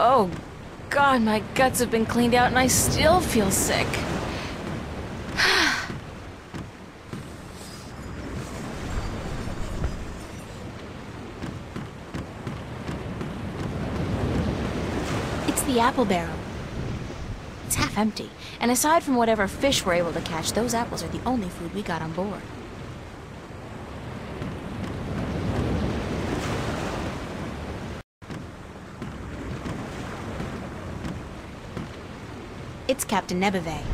Oh, God, my guts have been cleaned out and I still feel sick. It's the apple barrel. It's half empty, and aside from whatever fish we're able to catch, those apples are the only food we got on board. It's Captain Nebeve.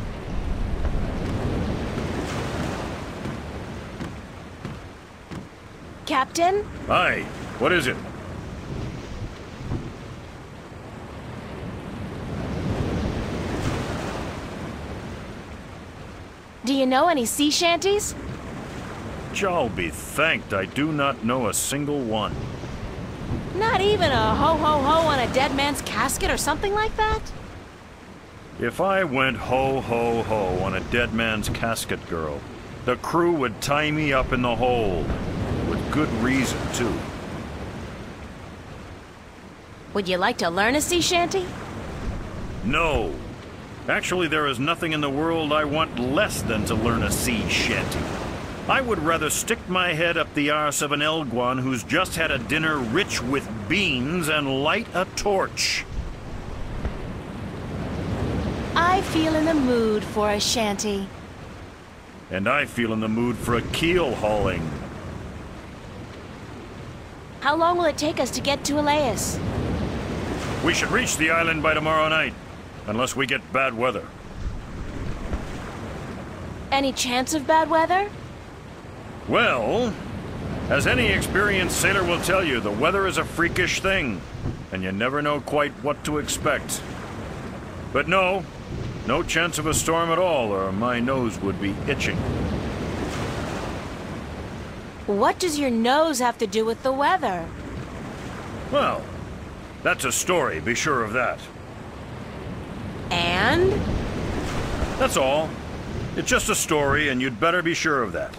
Captain? Hi, what is it? Do you know any sea shanties? I'll be thanked I do not know a single one. Not even a ho-ho-ho on a dead man's casket or something like that? If I went ho-ho-ho on a dead man's casket, girl, the crew would tie me up in the hold. With good reason, too. Would you like to learn a sea shanty? No. Actually, there is nothing in the world I want less than to learn a sea shanty. I would rather stick my head up the arse of an Elguan who's just had a dinner rich with beans and light a torch. I feel in the mood for a shanty. And I feel in the mood for a keel hauling. How long will it take us to get to Elias? We should reach the island by tomorrow night, unless we get bad weather. Any chance of bad weather? Well, as any experienced sailor will tell you, the weather is a freakish thing, and you never know quite what to expect. But no chance of a storm at all, or my nose would be itching. What does your nose have to do with the weather? Well, that's a story, be sure of that. And? That's all. It's just a story, and you'd better be sure of that.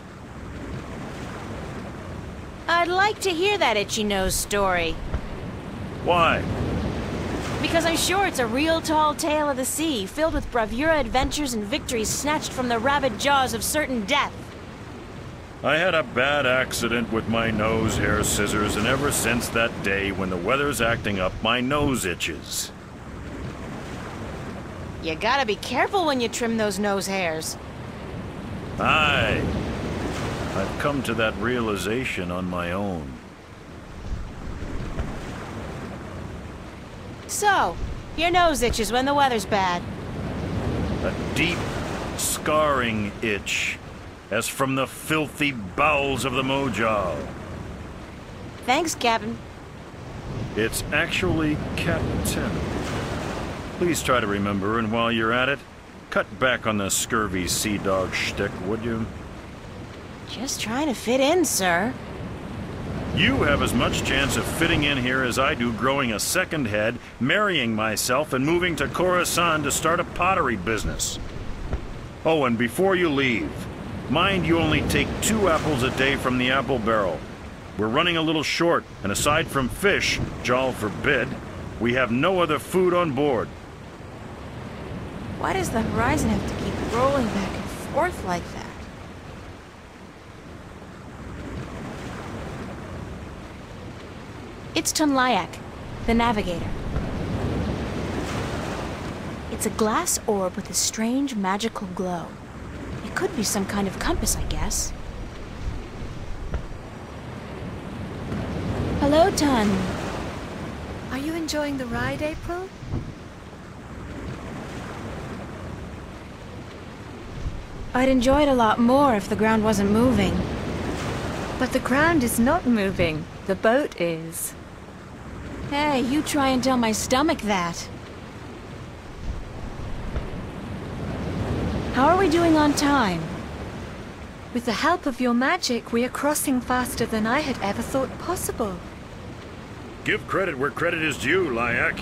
I'd like to hear that itchy nose story. Why? Because I'm sure it's a real tall tale of the sea, filled with bravura adventures and victories snatched from the rabid jaws of certain death. I had a bad accident with my nose hair scissors, and ever since that day, when the weather's acting up, my nose itches. You gotta be careful when you trim those nose hairs. Aye. I've come to that realization on my own. So, your nose itches when the weather's bad. A deep, scarring itch, as from the filthy bowels of the Mojal. Thanks, Captain. It's actually Captain. Please try to remember, and while you're at it, cut back on the scurvy sea dog shtick, would you? Just trying to fit in, sir. You have as much chance of fitting in here as I do growing a second head, marrying myself, and moving to Khorasan to start a pottery business. Oh, and before you leave, mind you only take 2 apples a day from the apple barrel. We're running a little short, and aside from fish, Jal forbid, we have no other food on board. Why does the horizon have to keep rolling back and forth like that? It's Tunlayak, the navigator. It's a glass orb with a strange magical glow. It could be some kind of compass, I guess. Hello, Tun. Are you enjoying the ride, April? I'd enjoy it a lot more if the ground wasn't moving. But the ground is not moving. The boat is. Hey, you try and tell my stomach that. How are we doing on time? With the help of your magic, we are crossing faster than I had ever thought possible. Give credit where credit is due, Lyak.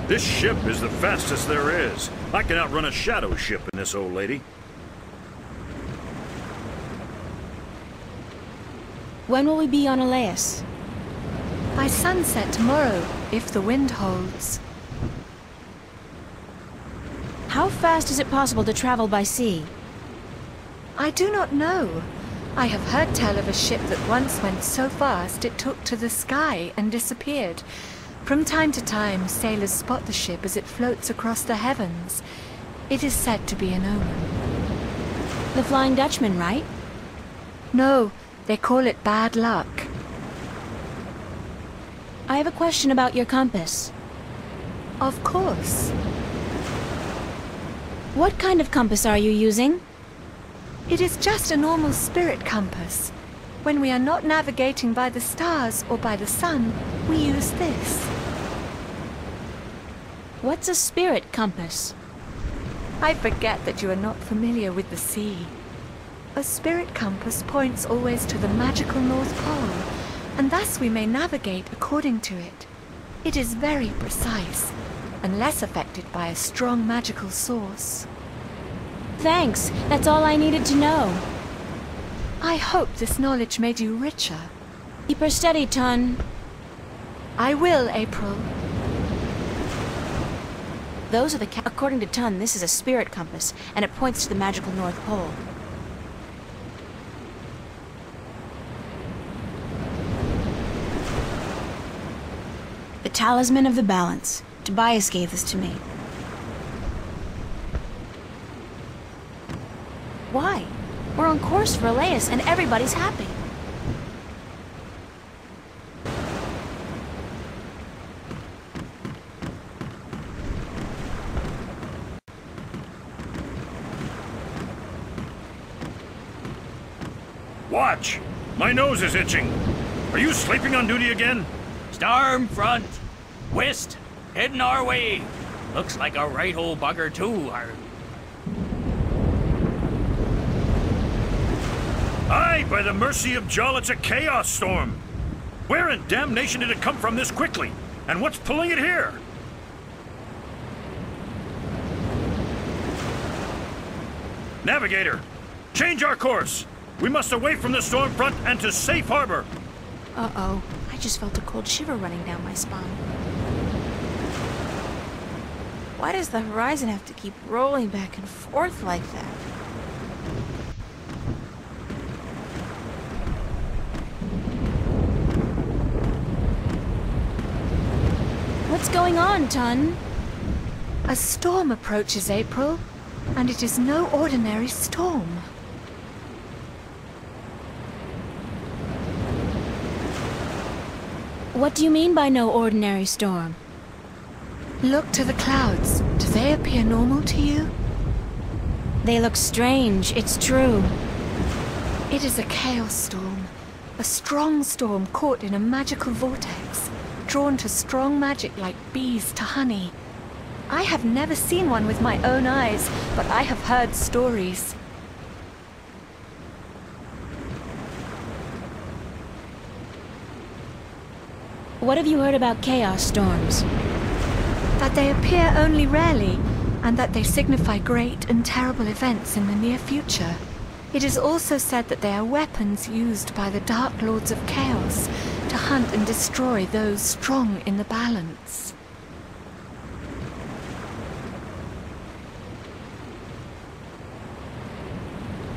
This ship is the fastest there is. I can outrun a shadow ship in this old lady. When will we be on Elias? By sunset tomorrow, if the wind holds. How fast is it possible to travel by sea? I do not know. I have heard tell of a ship that once went so fast it took to the sky and disappeared. From time to time, sailors spot the ship as it floats across the heavens. It is said to be an omen. The Flying Dutchman, right? No, they call it bad luck. I have a question about your compass. Of course. What kind of compass are you using? It is just a normal spirit compass. When we are not navigating by the stars or by the sun, we use this. What's a spirit compass? I forget that you are not familiar with the sea. A spirit compass points always to the magical North Pole, and thus we may navigate according to it. It is very precise, and less affected by a strong magical source. Thanks, that's all I needed to know. I hope this knowledge made you richer. Keep her steady, Tun. I will, April. Those are the according to Tun, this is a spirit compass, and it points to the magical North Pole. The Talisman of the Balance. Tobias gave this to me. Why? We're on course for Eleus, and everybody's happy. Watch! My nose is itching. Are you sleeping on duty again? Storm front. West. Heading our way. Looks like a right old bugger too. Aye, by the mercy of Jol, it's a chaos storm. Where in damnation did it come from this quickly? And what's pulling it here? Navigator, change our course. We must away from the storm front and to safe harbor. Uh-oh. I just felt a cold shiver running down my spine. Why does the horizon have to keep rolling back and forth like that? What's going on, Tun? A storm approaches, April, and it is no ordinary storm. What do you mean by no ordinary storm? Look to the clouds. Do they appear normal to you? They look strange, it's true. It is a chaos storm. A strong storm caught in a magical vortex, drawn to strong magic like bees to honey. I have never seen one with my own eyes, but I have heard stories. What have you heard about chaos storms? That they appear only rarely, and that they signify great and terrible events in the near future. It is also said that they are weapons used by the Dark Lords of Chaos to hunt and destroy those strong in the balance.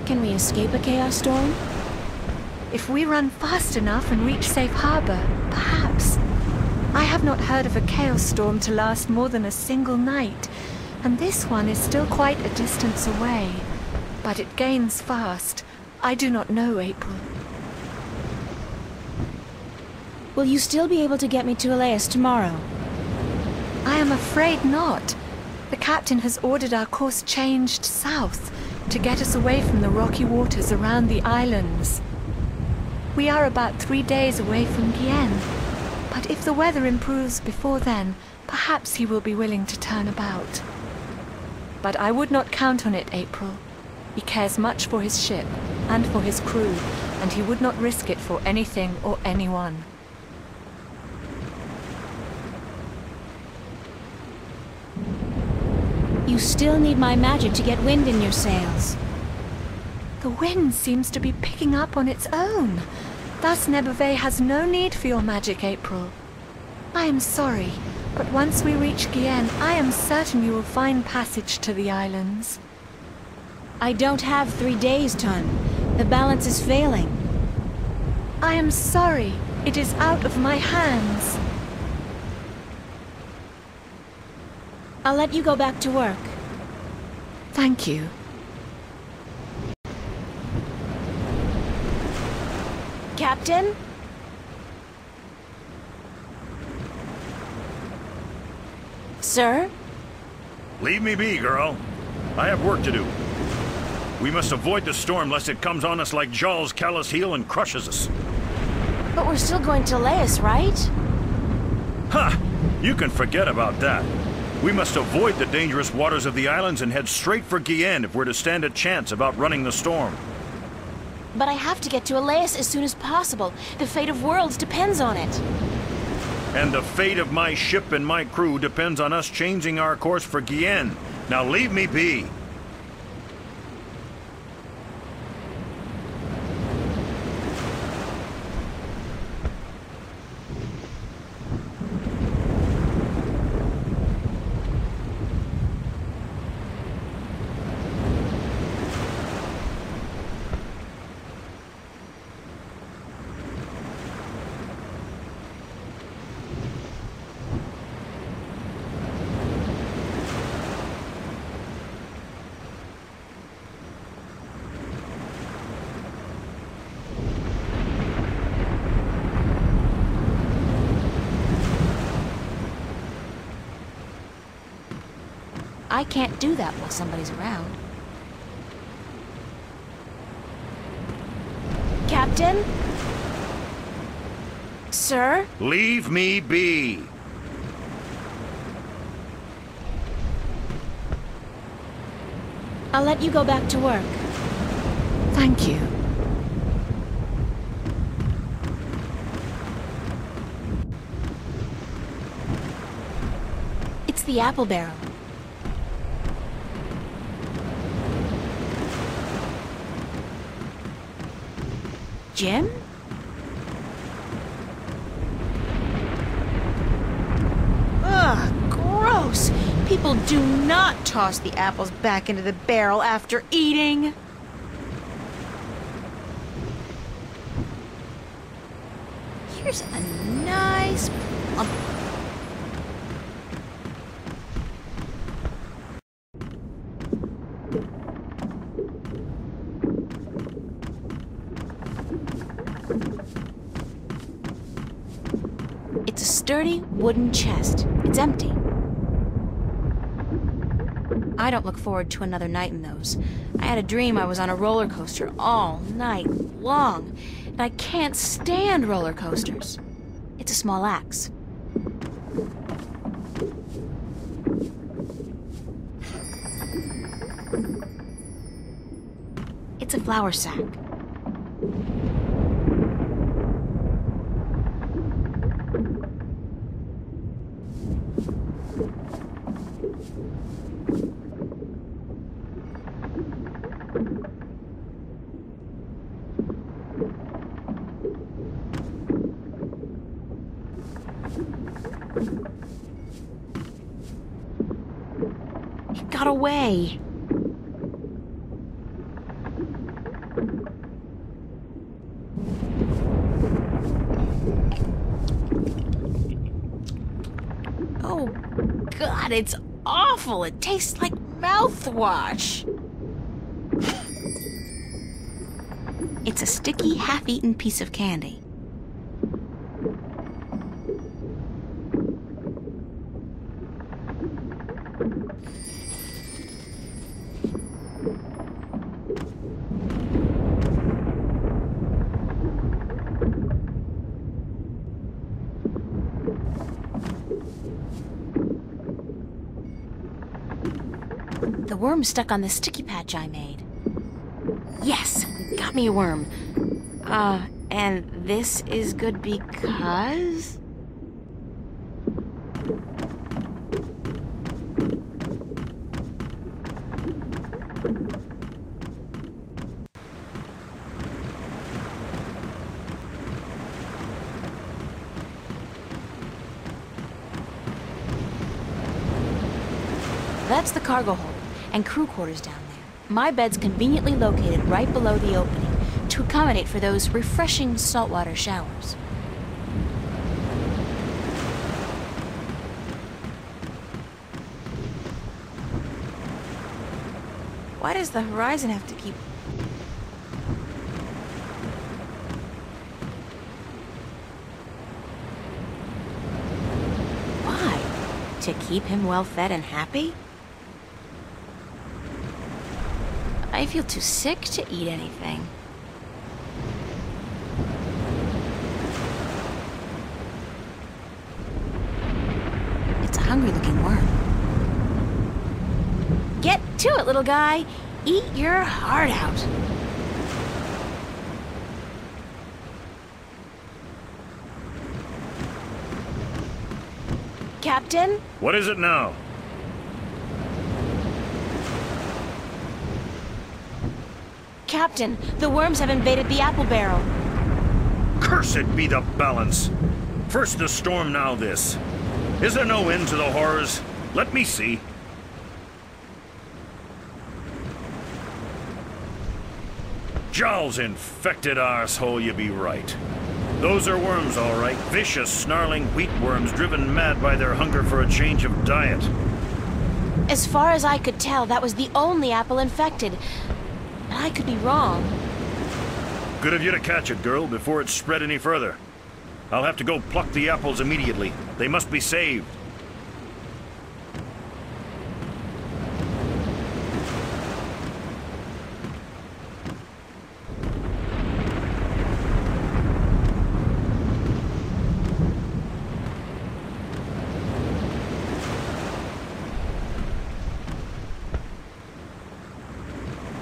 Can we escape a chaos storm? If we run fast enough and reach safe harbor, perhaps. I have not heard of a chaos storm to last more than a single night, and this one is still quite a distance away. But it gains fast. I do not know, April. Will you still be able to get me to Eleus tomorrow? I am afraid not. The captain has ordered our course changed south to get us away from the rocky waters around the islands. We are about 3 days away from Gien, but if the weather improves before then, perhaps he will be willing to turn about. But I would not count on it, April. He cares much for his ship and for his crew, and he would not risk it for anything or anyone. You still need my magic to get wind in your sails. The wind seems to be picking up on its own. Thus Nebuve has no need for your magic, April. I am sorry. But once we reach Gien, I am certain you will find passage to the islands. I don't have 3 days, Tun. The balance is failing. I am sorry. It is out of my hands. I'll let you go back to work. Thank you. Captain? Sir? Leave me be, girl. I have work to do. We must avoid the storm lest it comes on us like Jaw's callous heel and crushes us. But we're still going to Laius, right? Ha! You can forget about that. We must avoid the dangerous waters of the islands and head straight for Gien if we're to stand a chance of outrunning the storm. But I have to get to Laius as soon as possible. The fate of worlds depends on it. And the fate of my ship and my crew depends on us changing our course for Gien. Now leave me be. I can't do that while somebody's around. Captain? Sir? Leave me be. I'll let you go back to work. Thank you. It's the apple barrel. Jim? Ugh, gross! People do not toss the apples back into the barrel after eating. Here's a nice plump. It's a sturdy wooden chest. It's empty. I don't look forward to another night in those. I had a dream I was on a roller coaster all night long, and I can't stand roller coasters. It's a small axe. It's a flour sack. It got away. Oh, God, it's awful. It tastes like mouthwash. It's a sticky, half-eaten piece of candy. The worm's stuck on the sticky patch I made. Yes, got me a worm. And this is good because... That's the cargo hold and crew quarters down there. My bed's conveniently located right below the opening to accommodate for those refreshing saltwater showers. Why does the horizon have to keep... Why? To keep him well fed and happy? I feel too sick to eat anything. It's a hungry-looking worm. Get to it, little guy! Eat your heart out! Captain? What is it now? Captain, the worms have invaded the apple barrel. Cursed be the balance! First the storm, now this. Is there no end to the horrors? Let me see. Jowl's infected arsehole, you be right. Those are worms, all right. Vicious, snarling wheat worms driven mad by their hunger for a change of diet. As far as I could tell, that was the only apple infected. But I could be wrong. Good of you to catch it, girl, before it spread any further. I'll have to go pluck the apples immediately. They must be saved.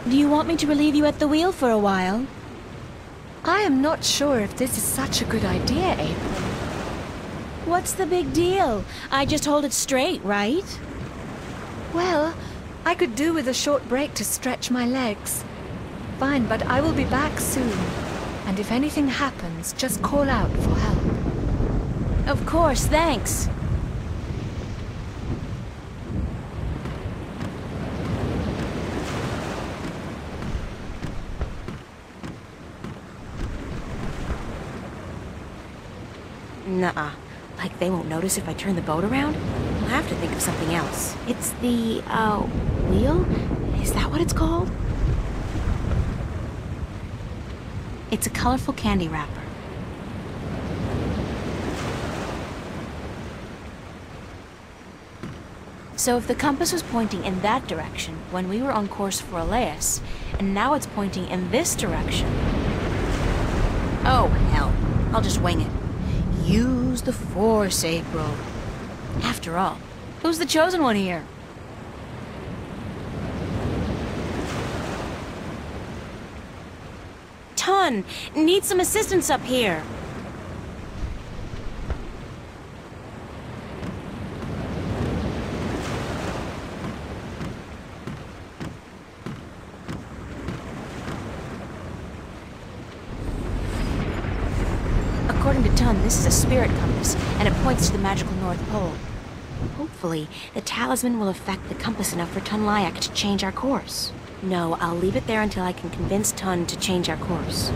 Do you want me to relieve you at the wheel for a while? I am not sure if this is such a good idea, April. What's the big deal? I just hold it straight, right? Well, I could do with a short break to stretch my legs. Fine, but I will be back soon. And if anything happens, just call out for help. Of course, thanks. Nuh-uh. Like they won't notice if I turn the boat around? I'll have to think of something else. It's the, wheel? Is that what it's called? It's a colorful candy wrapper. So if the compass was pointing in that direction when we were on course for Elias, and now it's pointing in this direction... Oh, hell. I'll just wing it. Use the Force, April. After all, who's the chosen one here? Ton! Need some assistance up here. According to Ton, this is a spirit compass, and it points to the magical North Pole. Hopefully, the talisman will affect the compass enough for Ton Lyak to change our course. No, I'll leave it there until I can convince Ton to change our course.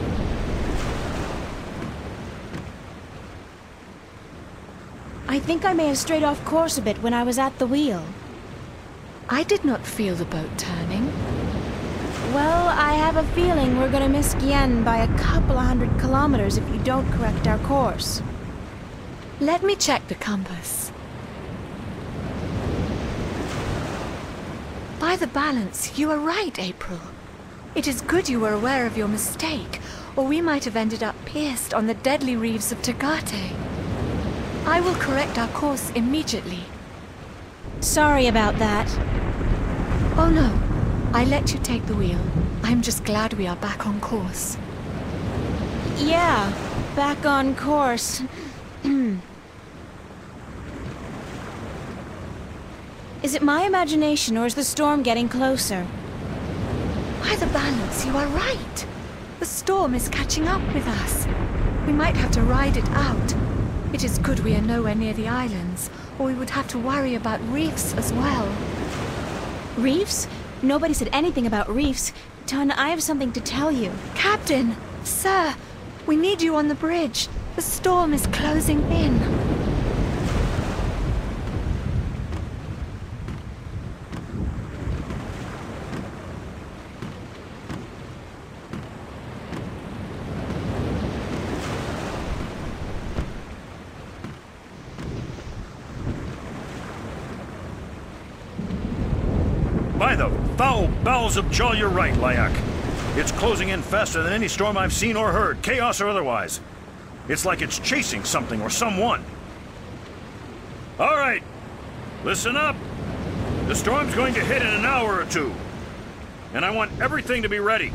I think I may have strayed off course a bit when I was at the wheel. I did not feel the boat turning. Well, I have a feeling we're gonna miss Gien by a couple of 100 kilometers if you don't correct our course. Let me check the compass. By the balance, you are right, April. It is good you were aware of your mistake, or we might have ended up pierced on the deadly reefs of Tagate. I will correct our course immediately. Sorry about that. Oh no, I let you take the wheel. I'm just glad we are back on course. Yeah, back on course. Is it my imagination, or is the storm getting closer? By the balance, you are right. The storm is catching up with us. We might have to ride it out. It is good we are nowhere near the islands, or we would have to worry about reefs as well. Reefs? Nobody said anything about reefs. Ton, I have something to tell you. Captain! Sir! We need you on the bridge. The storm is closing in. By the foul bowels of Jol, you're right, Lyak. It's closing in faster than any storm I've seen or heard, chaos or otherwise. It's like it's chasing something or someone. All right, listen up. The storm's going to hit in an hour or two. And I want everything to be ready.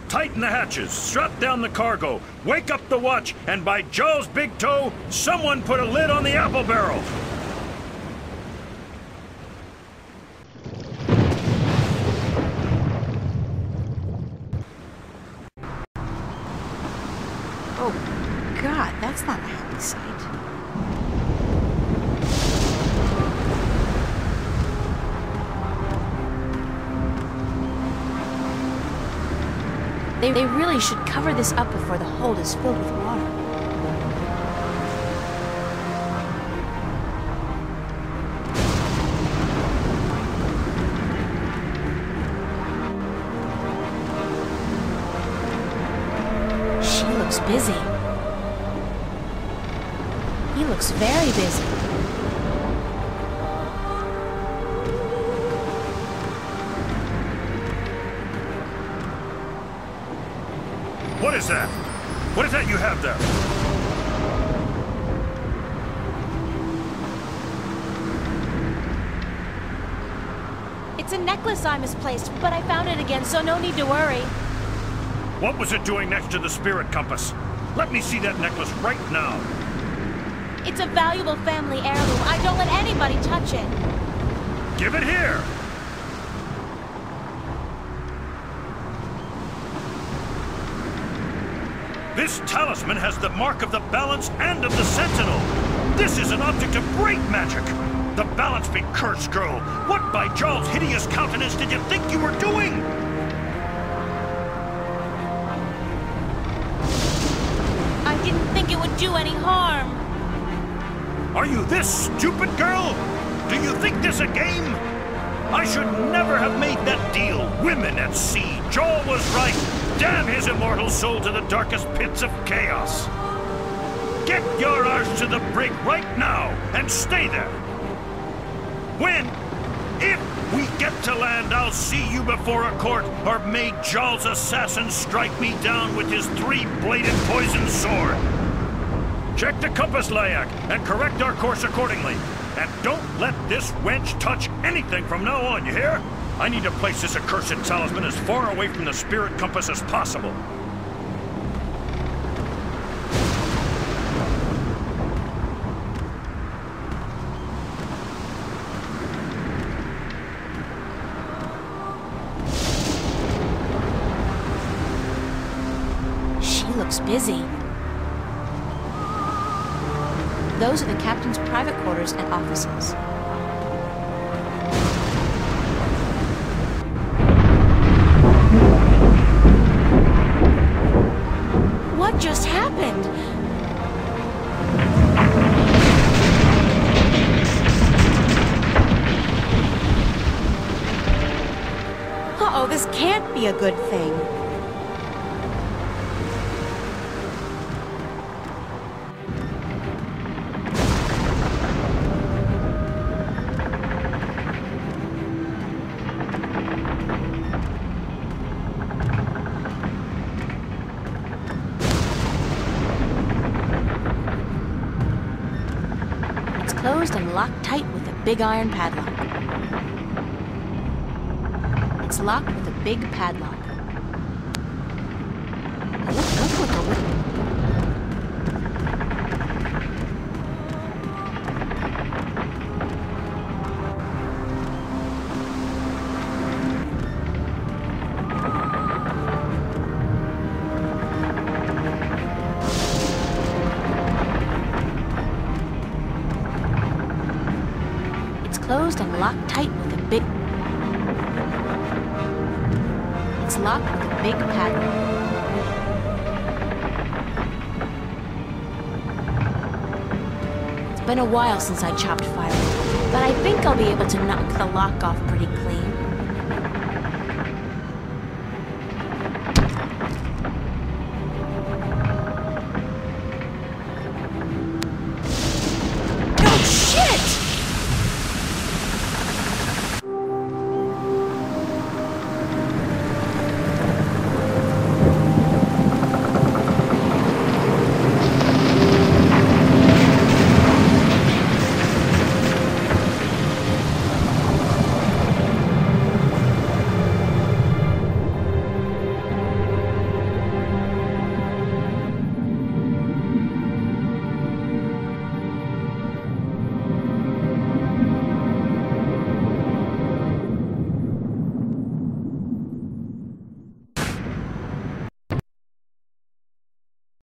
Tighten the hatches, strap down the cargo, wake up the watch, and by Jol's big toe, someone put a lid on the apple barrel. Oh, God, that's not a happy sight. They really should cover this up before the hold is filled with water. She looks busy. He looks very busy. What is that? What is that you have there? It's a necklace I misplaced, but I found it again, so no need to worry. What was it doing next to the spirit compass? Let me see that necklace right now. It's a valuable family heirloom. I don't let anybody touch it. Give it here! This talisman has the mark of the balance and of the sentinel. This is an object of great magic. The balance be cursed, girl. What by Jol's hideous countenance did you think you were doing? I didn't think it would do any harm. Are you this stupid, girl? Do you think this a game? I should never have made that deal. Women at sea. Jol was right. Damn his immortal soul to the darkest pits of chaos. Get your arse to the brig right now and stay there. When, if we get to land, I'll see you before a court, or may Jol's assassin strike me down with his three-bladed poison sword. Check the compass, Lyak, and correct our course accordingly. And don't let this wench touch anything from now on, you hear? I need to place this accursed talisman as far away from the spirit compass as possible. She looks busy. Those are the captain's private quarters and offices. What just happened? Uh-oh, this can't be a good thing. Closed and locked tight with a big iron padlock. It's locked with a big padlock. Look what the... Closed and locked tight with a big... lock with a big padlock. It's been a while since I chopped firewood, but I think I'll be able to knock the lock off pretty clean.